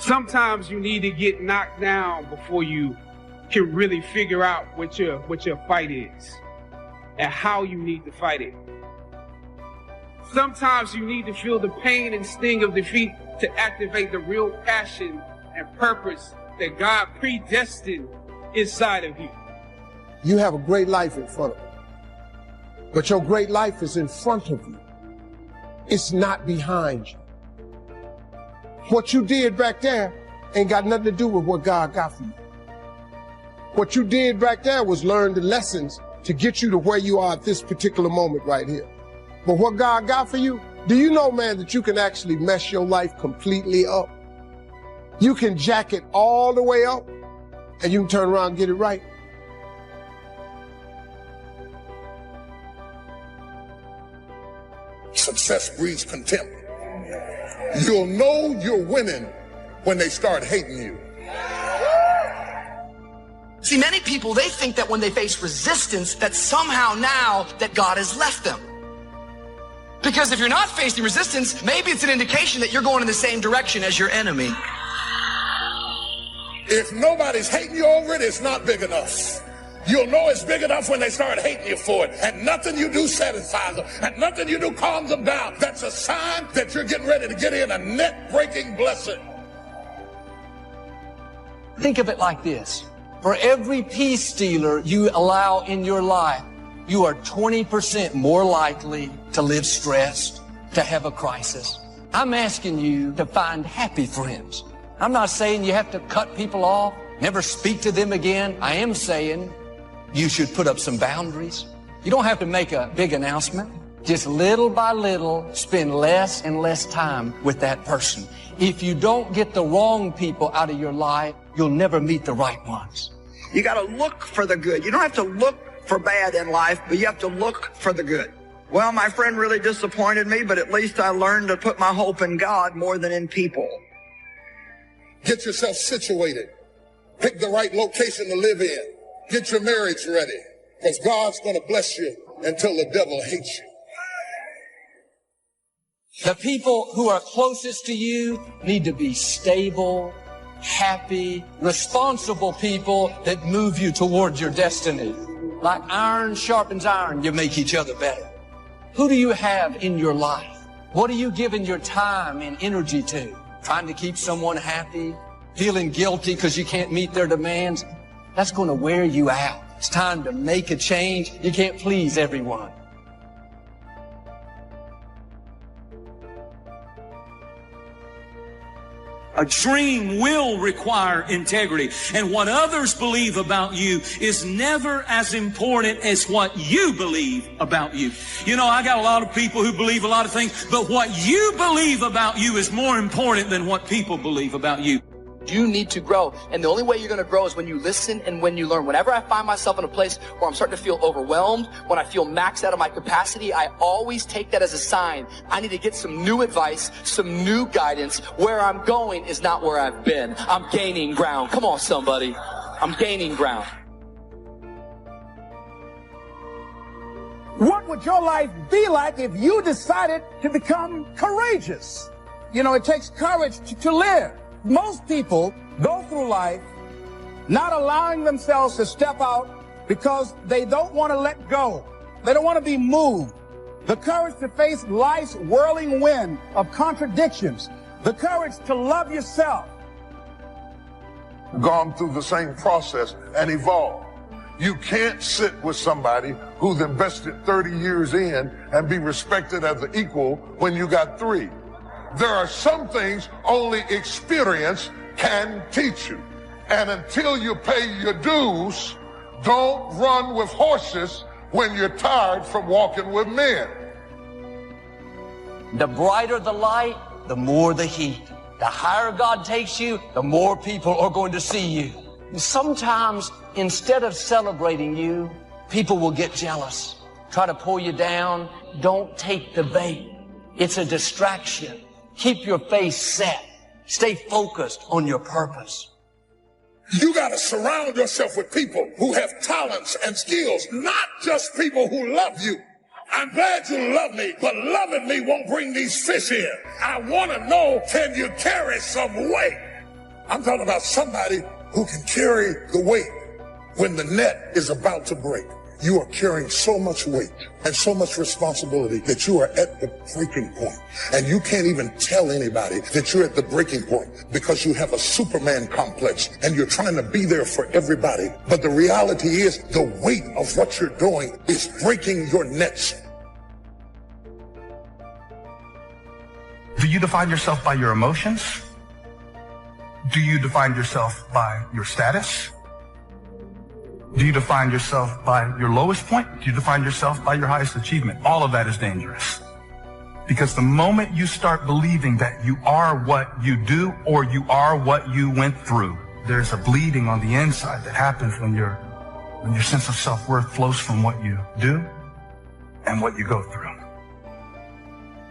Sometimes you need to get knocked down before you can really figure out what your fight is and how you need to fight it. Sometimes you need to feel the pain and sting of defeat to activate the real passion and purpose that God predestined inside of you. You have a great life in front of you, but your great life is in front of you. It's not behind you. What you did back there ain't got nothing to do with what God got for you. What you did back there was learn the lessons to get you to where you are at this particular moment right here. But what God got for you, do you know, man, that you can actually mess your life completely up? You can jack it all the way up and you can turn around and get it right. Success breeds contempt. You'll know you're winning when they start hating you. See, many people, they think that when they face resistance, that somehow now that God has left them. Because if you're not facing resistance, maybe it's an indication that you're going in the same direction as your enemy. If nobody's hating you over it, it's not big enough. You'll know it's big enough when they start hating you for it. And nothing you do satisfies them. And nothing you do calms them down. That's a sign that you're getting ready to get in a net-breaking blessing. Think of it like this. For every peace stealer you allow in your life, you are 20% more likely to live stressed, to have a crisis. I'm asking you to find happy friends. I'm not saying you have to cut people off, never speak to them again. I am saying you should put up some boundaries. You don't have to make a big announcement. Just little by little, spend less and less time with that person. If you don't get the wrong people out of your life, you'll never meet the right ones. You got to look for the good. You don't have to look for bad in life, but you have to look for the good. Well, my friend really disappointed me, but at least I learned to put my hope in God more than in people. Get yourself situated. Pick the right location to live in. Get your marriage ready, because God's going to bless you until the devil hates you. The people who are closest to you need to be stable, happy, responsible people that move you towards your destiny. Like iron sharpens iron, you make each other better. Who do you have in your life? What are you giving your time and energy to? Trying to keep someone happy? Feeling guilty because you can't meet their demands? That's going to wear you out. It's time to make a change. You can't please everyone. A dream will require integrity. And what others believe about you is never as important as what you believe about you. You know, I got a lot of people who believe a lot of things, but what you believe about you is more important than what people believe about you. You need to grow. And the only way you're going to grow is when you listen and when you learn. Whenever I find myself in a place where I'm starting to feel overwhelmed, when I feel maxed out of my capacity, I always take that as a sign. I need to get some new advice, some new guidance. Where I'm going is not where I've been. I'm gaining ground. Come on, somebody. I'm gaining ground. What would your life be like if you decided to become courageous? You know, it takes courage to live. Most people go through life not allowing themselves to step out because they don't want to let go. They don't want to be moved. The courage to face life's whirling wind of contradictions. The courage to love yourself. Gone through the same process and evolved. You can't sit with somebody who's invested 30 years in and be respected as an equal when you got 3. There are some things only experience can teach you. And until you pay your dues, don't run with horses when you're tired from walking with men. The brighter the light, the more the heat. The higher God takes you, the more people are going to see you. Sometimes, instead of celebrating you, people will get jealous, try to pull you down. Don't take the bait. It's a distraction. Keep your face set. Stay focused on your purpose. You got to surround yourself with people who have talents and skills, not just people who love you. I'm glad you love me, but loving me won't bring these fish in. I want to know, can you carry some weight? I'm talking about somebody who can carry the weight when the net is about to break. You are carrying so much weight and so much responsibility that you are at the breaking point. And you can't even tell anybody that you're at the breaking point because you have a Superman complex and you're trying to be there for everybody. But the reality is the weight of what you're doing is breaking your nets. Do you define yourself by your emotions? Do you define yourself by your status? Do you define yourself by your lowest point? Do you define yourself by your highest achievement? All of that is dangerous. Because the moment you start believing that you are what you do or you are what you went through, there's a bleeding on the inside that happens when your sense of self-worth flows from what you do and what you go through.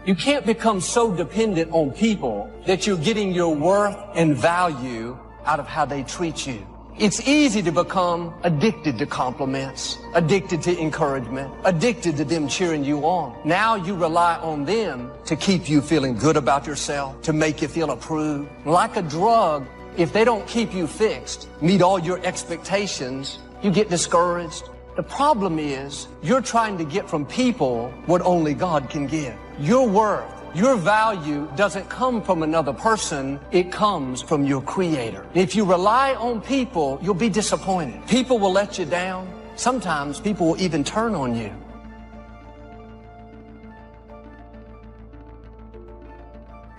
You can't become so dependent on people that you're getting your worth and value out of how they treat you. It's easy to become addicted to compliments, addicted to encouragement, addicted to them cheering you on. Now you rely on them to keep you feeling good about yourself, to make you feel approved. Like a drug, if they don't keep you fixed, meet all your expectations, you get discouraged. The problem is you're trying to get from people what only God can give. Your worth, your value doesn't come from another person, it comes from your Creator. If you rely on people, you'll be disappointed. People will let you down. Sometimes people will even turn on you.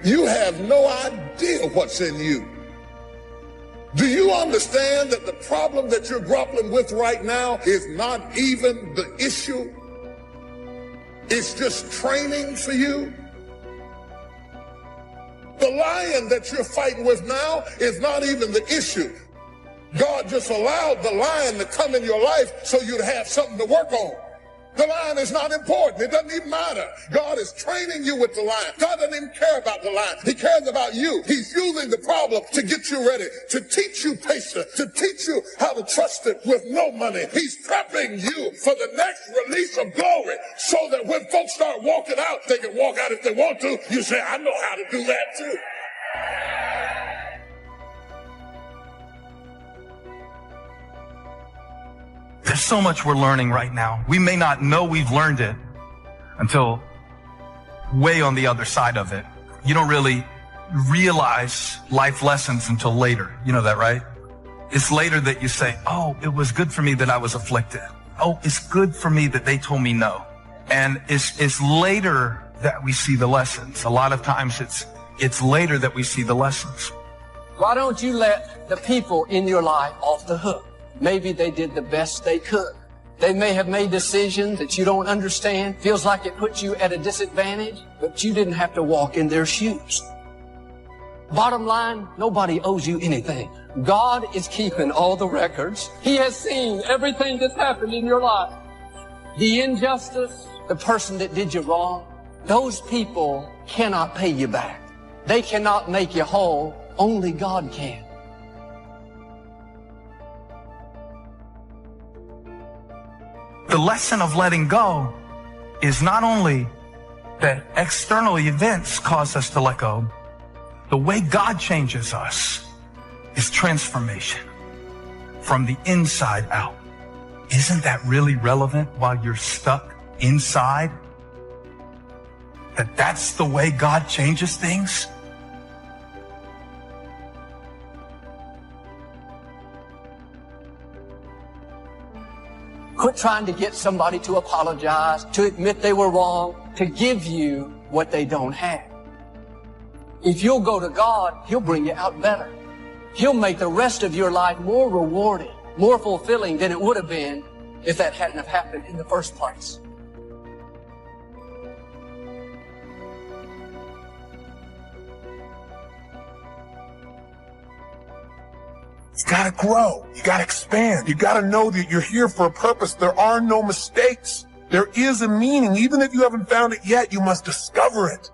You have no idea what's in you. Do you understand that the problem that you're grappling with right now is not even the issue? It's just training for you. The lion that you're fighting with now is not even the issue. God just allowed the lion to come in your life so you'd have something to work on. The lion is not important. It doesn't even matter. God is training you with the lion. God doesn't even care about the lion. He cares about you. He's using the problem to get you ready, to teach you patience, to teach you how to trust it with no money. He's prepping you for the next release of glory so that when folks start walking out, they can walk out if they want to. You say, I know how to do that too. There's so much we're learning right now. We may not know we've learned it until way on the other side of it. You don't really realize life lessons until later. You know that, right? It's later that you say, oh, it was good for me that I was afflicted. Oh, it's good for me that they told me no. And it's later that we see the lessons. A lot of times it's later that we see the lessons. Why don't you let the people in your life off the hook? Maybe they did the best they could. They may have made decisions that you don't understand. Feels like it puts you at a disadvantage, but you didn't have to walk in their shoes. Bottom line, nobody owes you anything. God is keeping all the records. He has seen everything that's happened in your life. The injustice, the person that did you wrong, those people cannot pay you back. They cannot make you whole. Only God can. The lesson of letting go is not only that external events cause us to let go. The way God changes us is transformation from the inside out. Isn't that really relevant while you're stuck inside? That's the way God changes things? Quit trying to get somebody to apologize, to admit they were wrong, to give you what they don't have. If you'll go to God, He'll bring you out better. He'll make the rest of your life more rewarding, more fulfilling than it would have been if that hadn't have happened in the first place. You gotta grow. You gotta expand. You gotta know that you're here for a purpose. There are no mistakes. There is a meaning. Even if you haven't found it yet, you must discover it.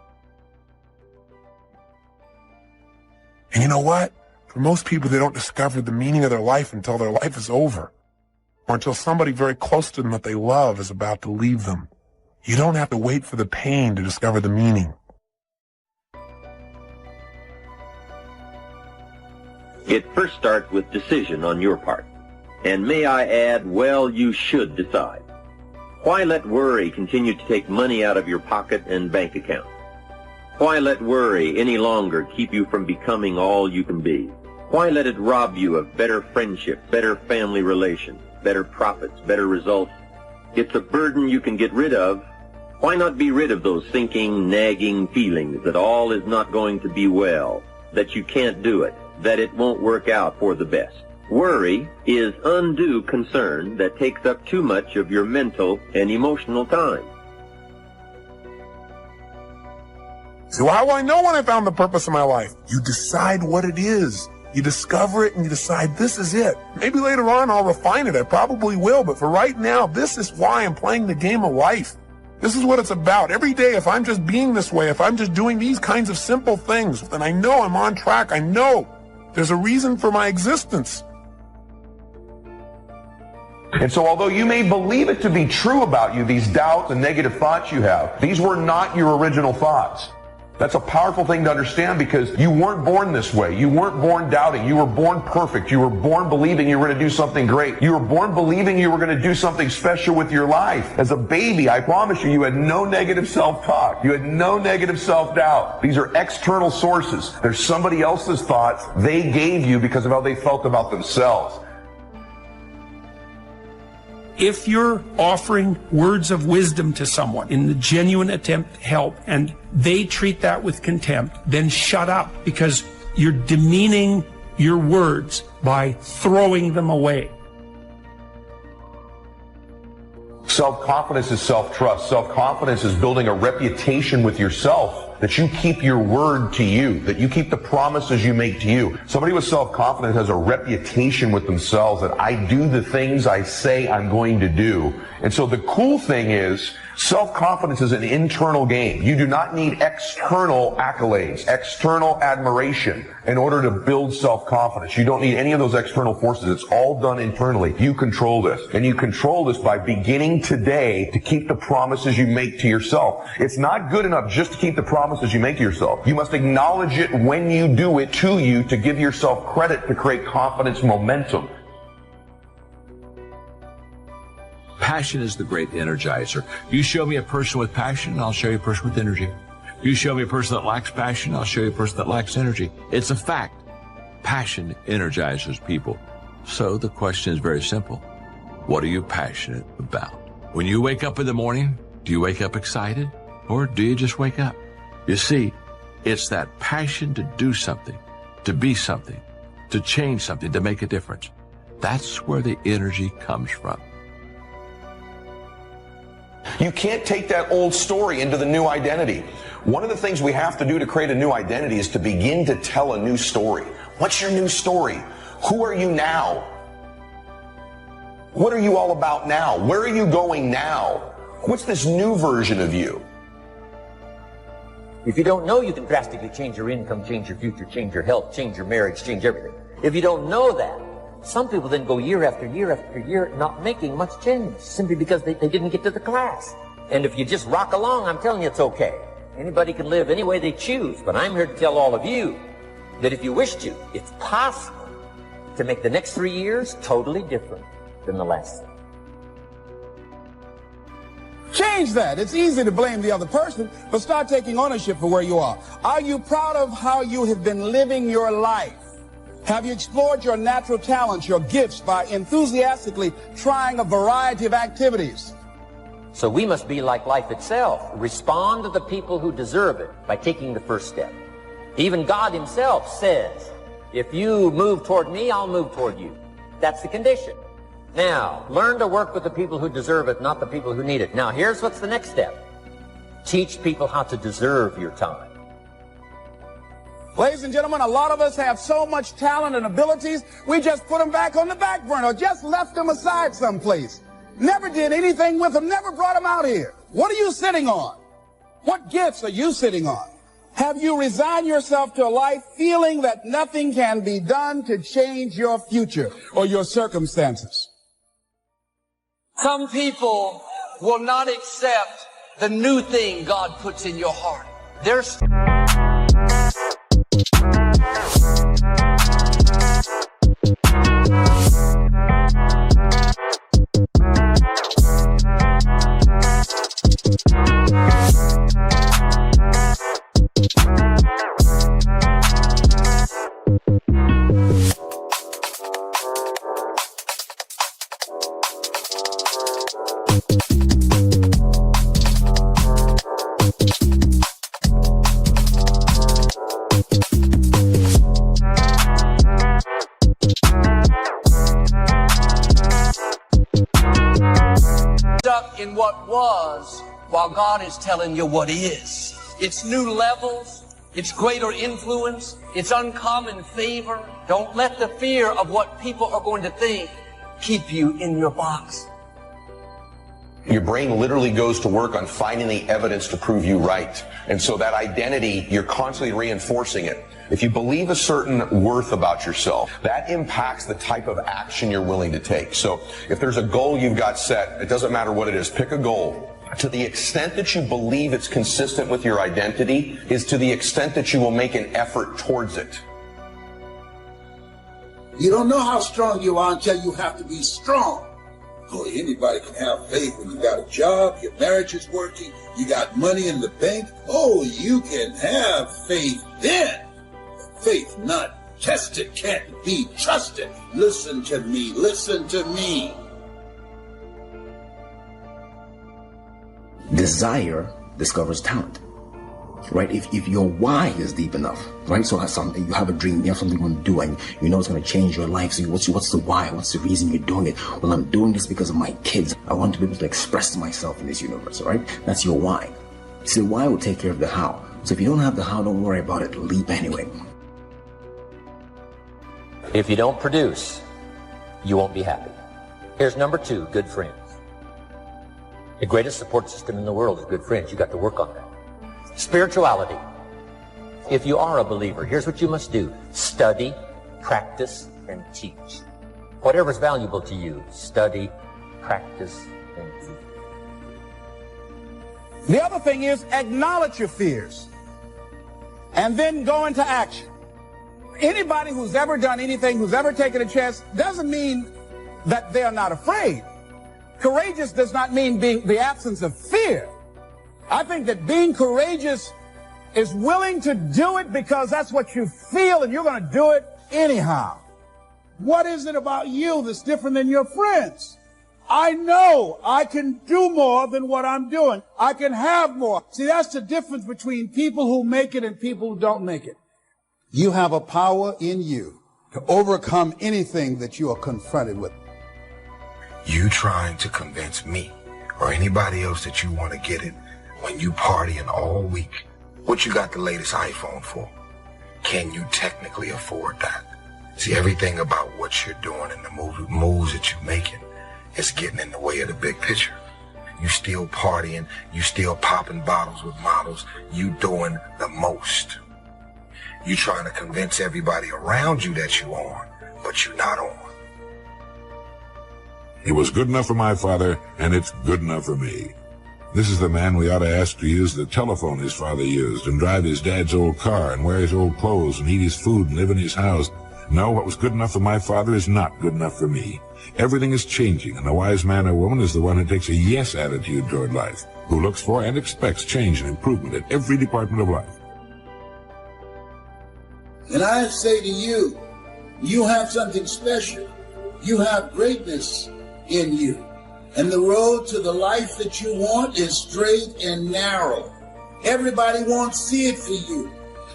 And you know what? For most people, they don't discover the meaning of their life until their life is over, or until somebody very close to them that they love is about to leave them. You don't have to wait for the pain to discover the meaning. It first starts with decision on your part. And may I add, well, you should decide. Why let worry continue to take money out of your pocket and bank account? Why let worry any longer keep you from becoming all you can be? Why let it rob you of better friendship, better family relations, better profits, better results? It's a burden you can get rid of. Why not be rid of those sinking, nagging feelings that all is not going to be well, that you can't do it, that it won't work out for the best? Worry is undue concern that takes up too much of your mental and emotional time. So how will I know when I found the purpose of my life? You decide what it is. You discover it and you decide this is it. Maybe later on I'll refine it. I probably will. But for right now, this is why I'm playing the game of life. This is what it's about. Every day, if I'm just being this way, if I'm just doing these kinds of simple things, then I know I'm on track. I know there's a reason for my existence. And so although you may believe it to be true about you, these doubts and negative thoughts you have, these were not your original thoughts. That's a powerful thing to understand because you weren't born this way. You weren't born doubting. You were born perfect. You were born believing you were going to do something great. You were born believing you were going to do something special with your life. As a baby, I promise you, you had no negative self-talk. You had no negative self-doubt. These are external sources. There's somebody else's thoughts they gave you because of how they felt about themselves. If you're offering words of wisdom to someone in the genuine attempt to help and they treat that with contempt, then shut up because you're demeaning your words by throwing them away. Self-confidence is self-trust. Self-confidence is building a reputation with yourself that you keep your word to you, that you keep the promises you make to you. Somebody with self-confidence has a reputation with themselves that I do the things I say I'm going to do. And so the cool thing is, self-confidence is an internal game. You do not need external accolades, external admiration in order to build self-confidence. You don't need any of those external forces. It's all done internally. You control this. And you control this by beginning today to keep the promises you make to yourself. It's not good enough just to keep the promises you make to yourself. You must acknowledge it when you do it to you to give yourself credit to create confidence momentum. Passion is the great energizer. You show me a person with passion, I'll show you a person with energy. You show me a person that lacks passion, I'll show you a person that lacks energy. It's a fact. Passion energizes people. So the question is very simple. What are you passionate about? When you wake up in the morning, do you wake up excited or do you just wake up? You see, it's that passion to do something, to be something, to change something, to make a difference. That's where the energy comes from. You can't take that old story into the new identity. One of the things we have to do to create a new identity is to begin to tell a new story. What's your new story? Who are you now? What are you all about now? Where are you going now? What's this new version of you? If you don't know, you can drastically change your income, change your future, change your health, change your marriage, change everything. If you don't know that, some people then go year after year after year not making much change simply because they didn't get to the class. And if you just rock along, I'm telling you it's okay. Anybody can live any way they choose, but I'm here to tell all of you that if you wish to, it's possible to make the next 3 years totally different than the last 3. Change that. It's easy to blame the other person, but start taking ownership for where you are. Are you proud of how you have been living your life? Have you explored your natural talents, your gifts, by enthusiastically trying a variety of activities? So we must be like life itself. Respond to the people who deserve it by taking the first step. Even God himself says, if you move toward me, I'll move toward you. That's the condition. Now, learn to work with the people who deserve it, not the people who need it. Now, here's what's the next step. Teach people how to deserve your time. Ladies and gentlemen, a lot of us have so much talent and abilities, we just put them back on the back burner, just left them aside someplace. Never did anything with them, never brought them out here. What are you sitting on? What gifts are you sitting on? Have you resigned yourself to a life feeling that nothing can be done to change your future or your circumstances? Some people will not accept the new thing God puts in your heart. There's what was while God is telling you what is. It's new levels. It's greater influence. It's uncommon favor. Don't let the fear of what people are going to think keep you in your box. Your brain literally goes to work on finding the evidence to prove you right. And so that identity, you're constantly reinforcing it. If you believe a certain worth about yourself, that impacts the type of action you're willing to take. So if there's a goal you've got set, it doesn't matter what it is, pick a goal. To the extent that you believe it's consistent with your identity is to the extent that you will make an effort towards it. You don't know how strong you are until you have to be strong. Oh, anybody can have faith when you got a job, your marriage is working, you got money in the bank. Oh, you can have faith then. Faith not tested can't be trusted. Listen to me, listen to me. Desire discovers talent, right? If your why is deep enough, right? So you have a dream, you have something you want to do, and you know it's going to change your life. So what's the why? What's the reason you're doing it? Well, I'm doing this because of my kids. I want to be able to express myself in this universe, right? That's your why. So the why will take care of the how. So if you don't have the how, don't worry about it. Leap anyway. If you don't produce, you won't be happy. Here's number 2, good friends. The greatest support system in the world is good friends. You got to work on that. Spirituality. If you are a believer, here's what you must do. Study, practice, and teach. Whatever's valuable to you, study, practice, and teach. The other thing is acknowledge your fears and then go into action. Anybody who's ever done anything, who's ever taken a chance, doesn't mean that they're not afraid. Courageous does not mean being the absence of fear. I think that being courageous is willing to do it because that's what you feel and you're going to do it anyhow. What is it about you that's different than your friends? I know I can do more than what I'm doing. I can have more. See, that's the difference between people who make it and people who don't make it. You have a power in you to overcome anything that you are confronted with. You trying to convince me or anybody else that you want to get it when you partying all week. What you got the latest iPhone for? Can you technically afford that? See, everything about what you're doing and the moves that you're making is getting in the way of the big picture. You still partying, you still popping bottles with models, you doing the most. You trying to convince everybody around you that you on, but you're not on. It was good enough for my father, and it's good enough for me. This is the man we ought to ask to use the telephone his father used, and drive his dad's old car, and wear his old clothes, and eat his food, and live in his house. No, what was good enough for my father is not good enough for me. Everything is changing, and a wise man or woman is the one who takes a yes attitude toward life, who looks for and expects change and improvement in every department of life. And I say to you, you have something special. You have greatness in you. And the road to the life that you want is straight and narrow. Everybody won't see it for you.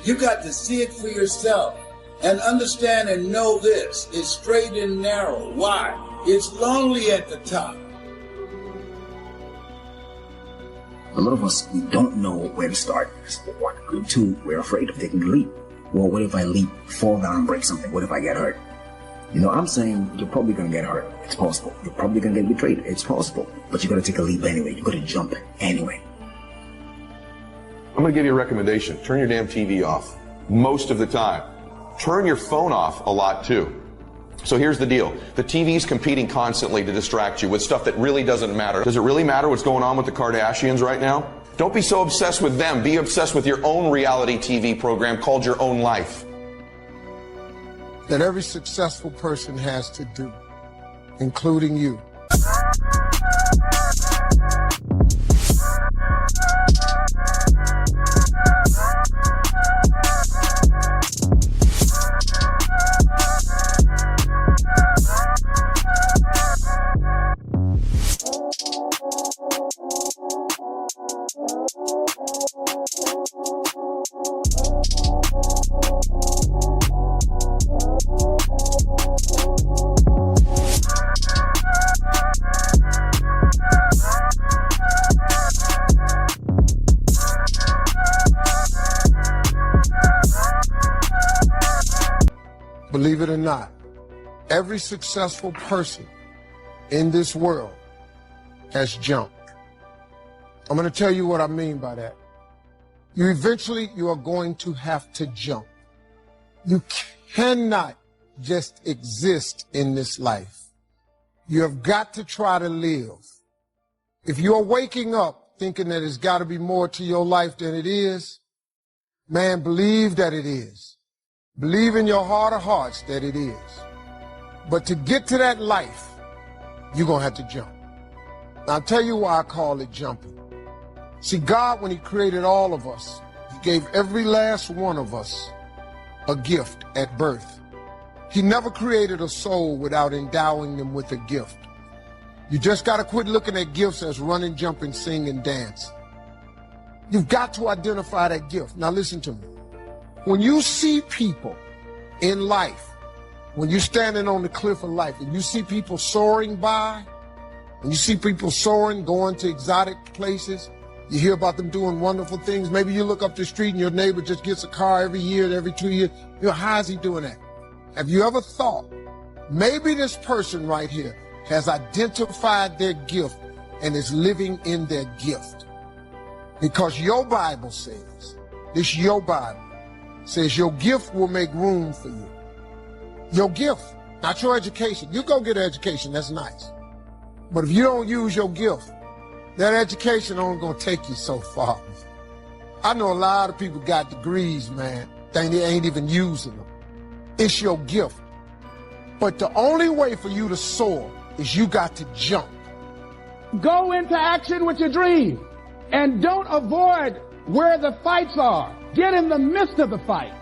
You got to see it for yourself. And understand and know this, it's straight and narrow. Why? It's lonely at the top. A lot of us, we don't know where to start. One, group 2, we're afraid of taking the leap. Well, what if I leap, fall down, and break something? What if I get hurt? You know, I'm saying you're probably going to get hurt. It's possible. You're probably going to get betrayed. It's possible. But you got to take a leap anyway. You got to jump anyway. I'm going to give you a recommendation. Turn your damn TV off. Most of the time. Turn your phone off a lot too. So here's the deal. The TV's competing constantly to distract you with stuff that really doesn't matter. Does it really matter what's going on with the Kardashians right now? Don't be so obsessed with them. Be obsessed with your own reality TV program called Your Own Life. That every successful person has to do, including you. Believe it or not, every successful person in this world has jumped. I'm going to tell you what I mean by that. You are going to have to jump. You cannot just exist in this life. You have got to try to live. If you're waking up thinking that there's got to be more to your life than it is, man, believe that it is. Believe in your heart of hearts that it is. But to get to that life, you're going to have to jump. Now, I'll tell you why I call it jumping. See, God, when he created all of us, he gave every last one of us a gift at birth. He never created a soul without endowing them with a gift. You just got to quit looking at gifts as running, jumping, sing, and dance. You've got to identify that gift. Now listen to me. When you see people in life, when you're standing on the cliff of life and you see people soaring by, and you see people soaring, going to exotic places, you hear about them doing wonderful things. Maybe you look up the street and your neighbor just gets a car every year, every 2 years. You know, how is he doing that? Have you ever thought, maybe this person right here has identified their gift and is living in their gift? Because your Bible says, your Bible says your gift will make room for you. Your gift, not your education. You go get an education, that's nice. But if you don't use your gift, that education only gonna take you so far. I know a lot of people got degrees, man. They ain't even using them. It's your gift. But the only way for you to soar is you got to jump. Go into action with your dream. And don't avoid where the fights are. Get in the midst of the fight.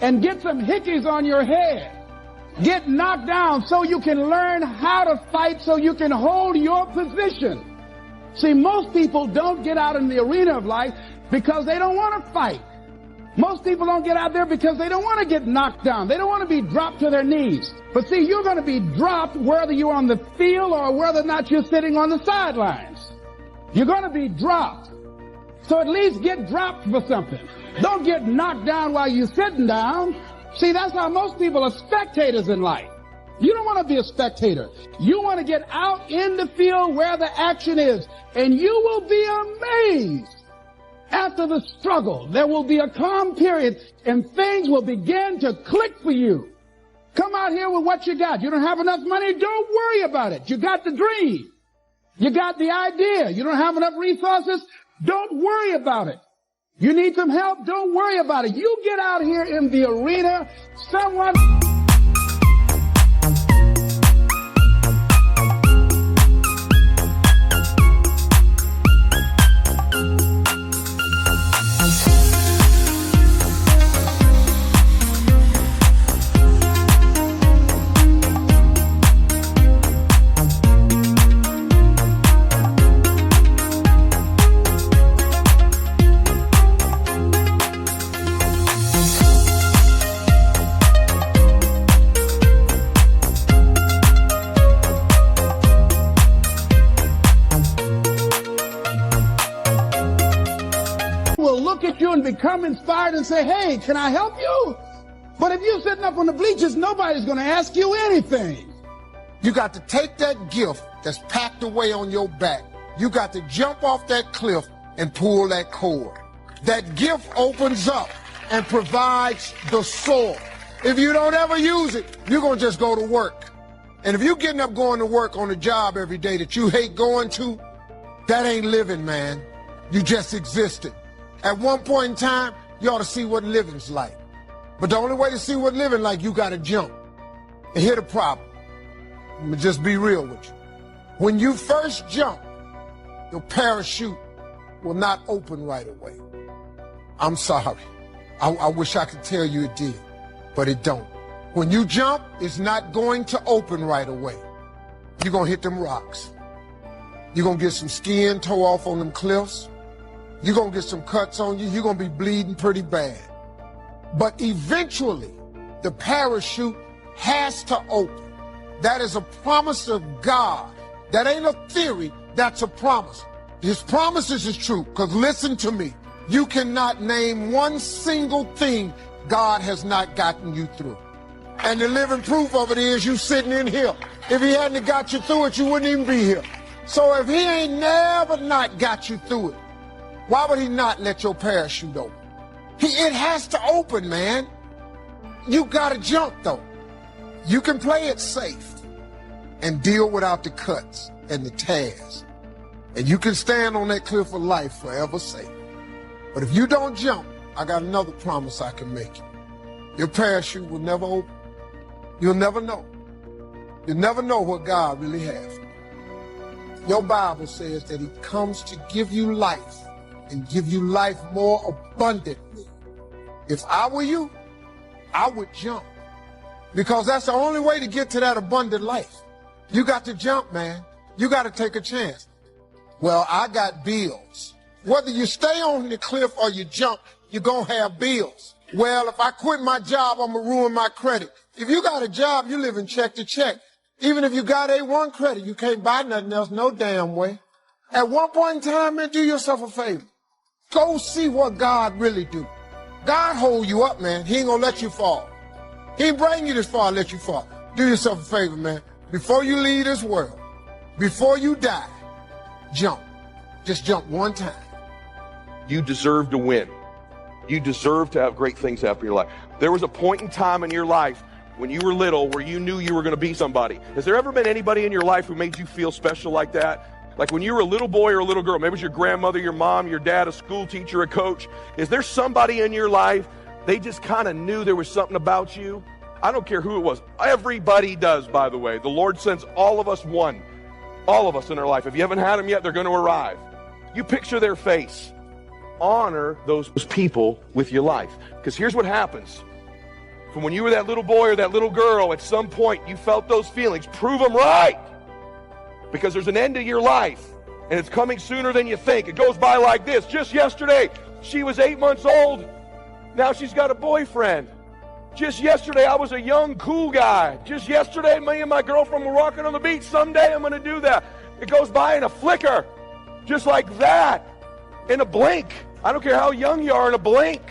And get some hickeys on your head. Get knocked down so you can learn how to fight, so you can hold your position. See, most people don't get out in the arena of life because they don't want to fight. Most people don't get out there because they don't want to get knocked down. They don't want to be dropped to their knees. But see, you're going to be dropped whether you're on the field or whether or not you're sitting on the sidelines. You're going to be dropped. So at least get dropped for something. Don't get knocked down while you're sitting down. See, that's how most people are spectators in life. You don't want to be a spectator. You want to get out in the field where the action is. And you will be amazed. After the struggle, there will be a calm period and things will begin to click for you. Come out here with what you got. You don't have enough money? Don't worry about it. You got the dream. You got the idea. You don't have enough resources? Don't worry about it. You need some help? Don't worry about it. You get out here in the arena. Someone... and become inspired and say, hey, can I help you? But if you're sitting up on the bleachers, nobody's going to ask you anything. You got to take that gift that's packed away on your back. You got to jump off that cliff and pull that cord. That gift opens up and provides the soul. If you don't ever use it, you're going to just go to work. And if you're getting up going to work on a job every day that you hate going to, that ain't living, man. You just existed. At one point in time, you ought to see what living's like. But the only way to see what living like, you got to jump. And here's the problem. Let me just be real with you. When you first jump, your parachute will not open right away. I'm sorry. I wish I could tell you it did, but it don't. When you jump, it's not going to open right away. You're going to hit them rocks. You're going to get some skin tore off on them cliffs. You're going to get some cuts on you. You're going to be bleeding pretty bad. But eventually, the parachute has to open. That is a promise of God. That ain't a theory. That's a promise. His promises is true, because listen to me. You cannot name one single thing God has not gotten you through. And the living proof of it is you sitting in here. If he hadn't got you through it, you wouldn't even be here. So if he ain't never not got you through it, why would he not let your parachute open? It has to open, man. You gotta jump, though. You can play it safe and deal without the cuts and the tears. And you can stand on that cliff of life forever safe. But if you don't jump, I got another promise I can make you. Your parachute will never open. You'll never know. You'll never know what God really has. Your Bible says that he comes to give you life and give you life more abundantly. If I were you, I would jump, because that's the only way to get to that abundant life. You got to jump, man. You got to take a chance. Well, I got bills. Whether you stay on the cliff or you jump, you're going to have bills. Well, if I quit my job, I'm going to ruin my credit. If you got a job, you live in check to check. Even if you got A1 credit, you can't buy nothing else no damn way. At one point in time, man, do yourself a favor. Go see what God really do. God hold you up, man. He ain't gonna let you fall. He ain't bring you this far to let you fall. Do yourself a favor, man. Before you leave this world, before you die, jump. Just jump one time. You deserve to win. You deserve to have great things happen in your life. There was a point in time in your life when you were little where you knew you were going to be somebody. Has there ever been anybody in your life who made you feel special like that? Like when you were a little boy or a little girl, maybe it was your grandmother, your mom, your dad, a school teacher, a coach. Is there somebody in your life, they just kind of knew there was something about you? I don't care who it was. Everybody does, by the way. The Lord sends all of us one. All of us in our life. If you haven't had them yet, they're going to arrive. You picture their face. Honor those people with your life. Because here's what happens. From when you were that little boy or that little girl, at some point you felt those feelings. Prove them right. Because there's an end to your life, and it's coming sooner than you think. It goes by like this. Just yesterday, she was 8 months old. Now she's got a boyfriend. Just yesterday, I was a young, cool guy. Just yesterday, me and my girlfriend were walking on the beach. Someday I'm going to do that. It goes by in a flicker. Just like that. In a blink. I don't care how young you are, in a blink.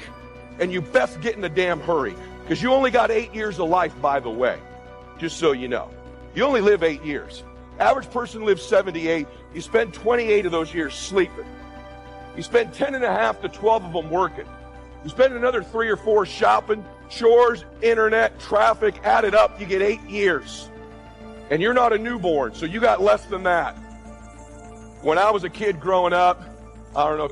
And you best get in a damn hurry. Because you only got 8 years of life, by the way. Just so you know. You only live 8 years. Average person lives 78. You spend 28 of those years sleeping. You spend 10 and a half to 12 of them working. You spend another 3 or 4 shopping, chores, internet, traffic, add it up, you get 8 years. And you're not a newborn, so you got less than that. When I was a kid growing up, I don't know.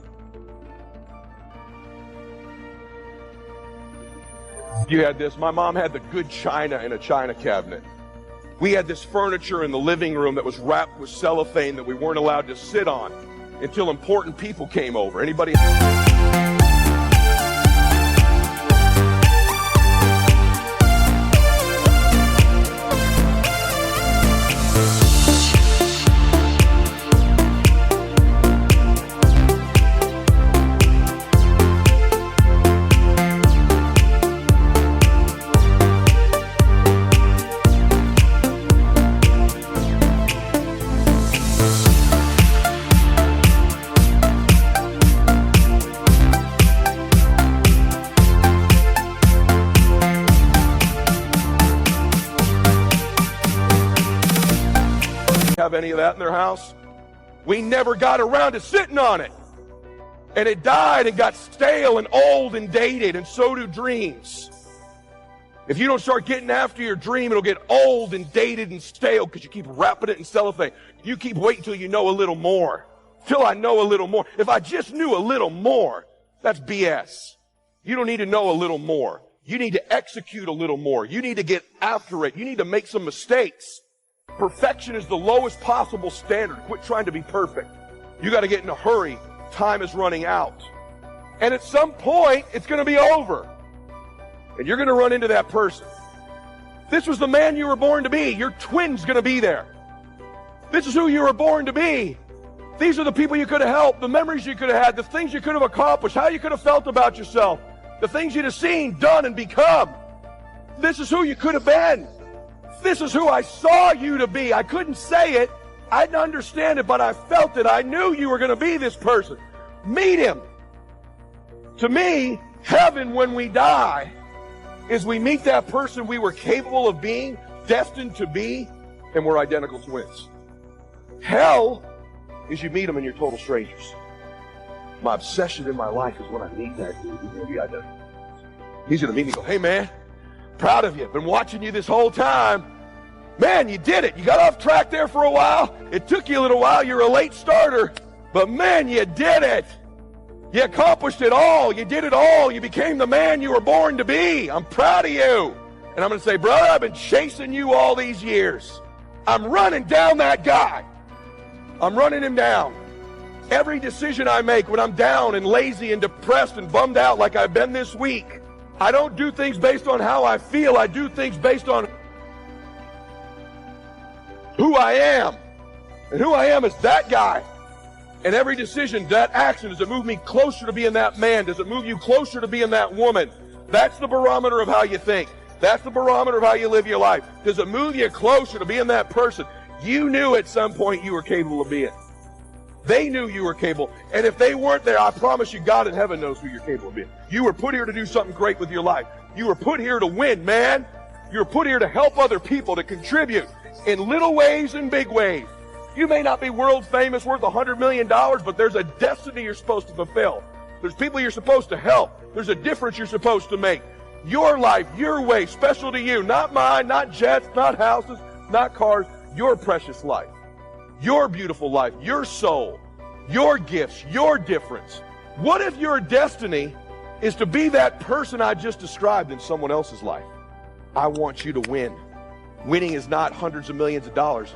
You had this. My mom had the good china in a china cabinet. We had this furniture in the living room that was wrapped with cellophane that we weren't allowed to sit on until important people came over. Anybody? Have any of that in their house? We never got around to sitting on it. And it died and got stale and old and dated, and so do dreams. If you don't start getting after your dream, it'll get old and dated and stale because you keep wrapping it in cellophane. You keep waiting till you know a little more. Till I know a little more. If I just knew a little more, that's BS. You don't need to know a little more. You need to execute a little more. You need to get after it. You need to make some mistakes. Perfection is the lowest possible standard. Quit trying to be perfect. You got to get in a hurry. Time is running out. And at some point, it's going to be over. And you're going to run into that person. This was the man you were born to be. Your twin's going to be there. This is who you were born to be. These are the people you could have helped, the memories you could have had, the things you could have accomplished, how you could have felt about yourself, the things you'd have seen, done, and become. This is who you could have been. This is who I saw you to be. I couldn't say it. I didn't understand it, but I felt it. I knew you were going to be this person. Meet him. To me, heaven when we die is we meet that person we were capable of being, destined to be, and we're identical twins. Hell is you meet them and you're total strangers. My obsession in my life is when I meet that dude, he's going to be identical. He's going to meet me and go, hey man, proud of you. Been watching you this whole time. Man, you did it. You got off track there for a while. It took you a little while. You're a late starter. But man, you did it. You accomplished it all. You did it all. You became the man you were born to be. I'm proud of you. And I'm going to say, brother, I've been chasing you all these years. I'm running down that guy. I'm running him down. Every decision I make when I'm down and lazy and depressed and bummed out like I've been this week, I don't do things based on how I feel. I do things based on who I am. And who I am is that guy. And every decision, that action, does it move me closer to being that man? Does it move you closer to being that woman? That's the barometer of how you think. That's the barometer of how you live your life. Does it move you closer to being that person you knew at some point you were capable of being? They knew you were capable. And if they weren't there, I promise you, God in heaven knows who you're capable of being. You were put here to do something great with your life. You were put here to win, man. You were put here to help other people, to contribute in little ways and big ways. You may not be world famous, worth $100 million, but there's a destiny you're supposed to fulfill. There's people you're supposed to help. There's a difference you're supposed to make. Your life, your way, special to you. Not mine, not jets, not houses, not cars. Your precious life. Your beautiful life. Your soul. Your gifts. Your difference. What if your destiny is to be that person I just described in someone else's life? I want you to win. Winning is not hundreds of millions of dollars.